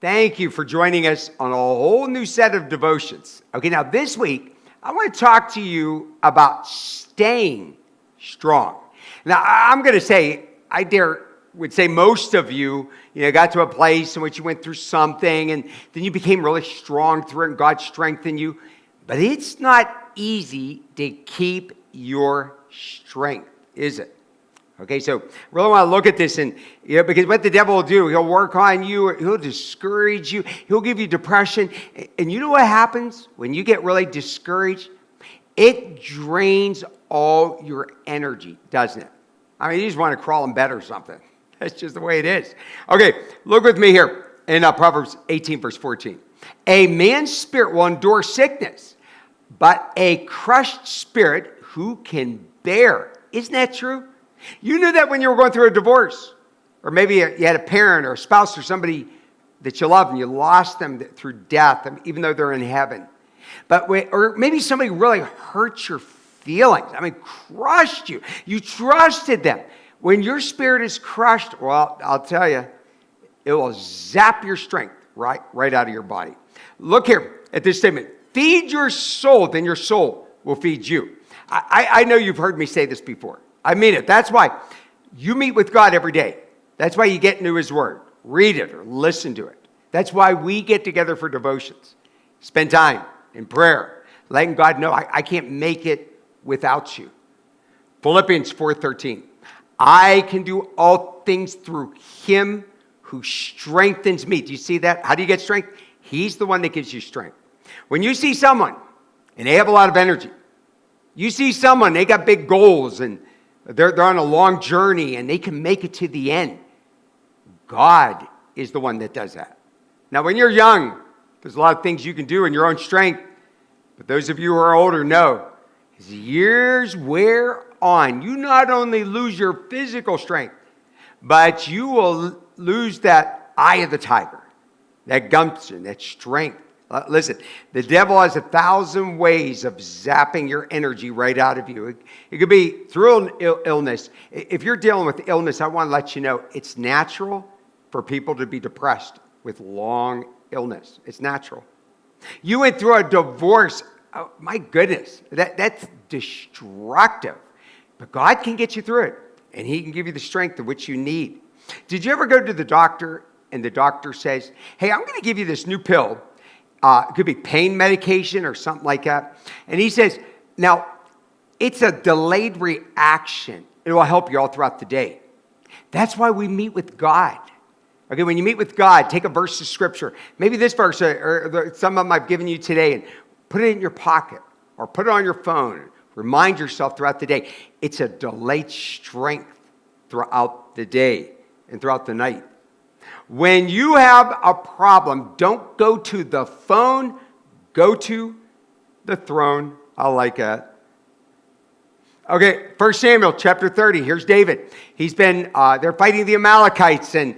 Thank you for joining us on a whole new set of devotions. Okay, now this week, I want to talk to you about staying strong. Now, I'm going to say, would say most of you, got to a place in which you went through something and then you became really strong through it and God strengthened you. But it's not easy to keep your strength, is it? Okay, so really want to look at this and, because what the devil will do, he'll work on you, he'll discourage you, he'll give you depression. And you know what happens when you get really discouraged? It drains all your energy, doesn't it? I mean, you just want to crawl in bed or something. That's just the way it is. Okay, look with me here in Proverbs 18, verse 14. A man's spirit will endure sickness, but a crushed spirit who can bear? Isn't that true? You knew that when you were going through a divorce, or maybe you had a parent or a spouse or somebody that you loved and you lost them through death, even though they're in heaven. Or maybe somebody really hurt your feelings. Crushed you. You trusted them. When your spirit is crushed, well, I'll tell you, it will zap your strength right out of your body. Look here at this statement. Feed your soul, then your soul will feed you. I know you've heard me say this before. I mean it. That's why you meet with God every day. That's why you get into His Word. Read it or listen to it. That's why we get together for devotions. Spend time in prayer, letting God know I can't make it without you. Philippians 4:13. I can do all things through Him who strengthens me. Do you see that? How do you get strength? He's the one that gives you strength. When you see someone and they have a lot of energy, you see someone, they got big goals and they're on a long journey and they can make it to the end. God is the one that does that. Now, when you're young, there's a lot of things you can do in your own strength. But those of you who are older know, as years wear on, you not only lose your physical strength, but you will lose that eye of the tiger, that gumption, that strength. Listen, the devil has 1,000 ways of zapping your energy right out of you. It could be through illness. If you're dealing with illness, I want to let you know it's natural for people to be depressed with long illness. It's natural. You went through a divorce. Oh, my goodness, that's destructive. But God can get you through it, and He can give you the strength of which you need. Did you ever go to the doctor, and the doctor says, hey, I'm going to give you this new pill. It could be pain medication or something like that. And he says, now, it's a delayed reaction. It will help you all throughout the day. That's why we meet with God. Okay, when you meet with God, take a verse of Scripture. Maybe this verse or some of them I've given you today and put it in your pocket or put it on your phone. Remind yourself throughout the day. It's a delayed strength throughout the day and throughout the night. When you have a problem, don't go to the phone, go to the throne. I like that. Okay, 1 Samuel chapter 30. Here's David. He's been, they're fighting the Amalekites. And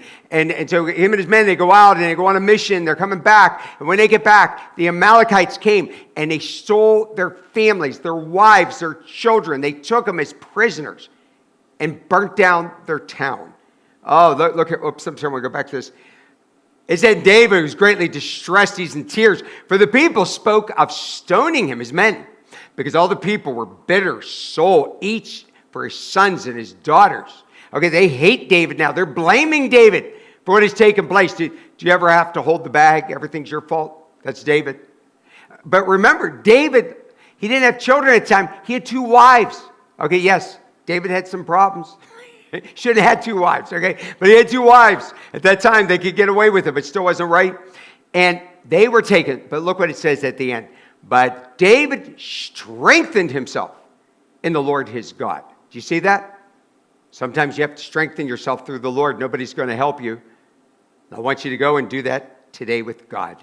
so him and his men, they go out and they go on a mission. They're coming back. And when they get back, the Amalekites came and they stole their families, their wives, their children. They took them as prisoners and burnt down their town. Oh, look here. Oops, I'm sorry. We'll go back to this. It said David was greatly distressed. He's in tears. For the people spoke of stoning him, his men, because all the people were bitter soul, each for his sons and his daughters. Okay, they hate David now. They're blaming David for what has taken place. Do you ever have to hold the bag? Everything's your fault? That's David. But remember, David, he didn't have children at the time. He had 2 wives. Okay, yes, David had some problems. Shouldn't have had 2 wives, okay? But he had 2 wives. At that time, they could get away with it, but still wasn't right. And they were taken. But look what it says at the end. But David strengthened himself in the Lord his God. Do you see that? Sometimes you have to strengthen yourself through the Lord. Nobody's going to help you. I want you to go and do that today with God.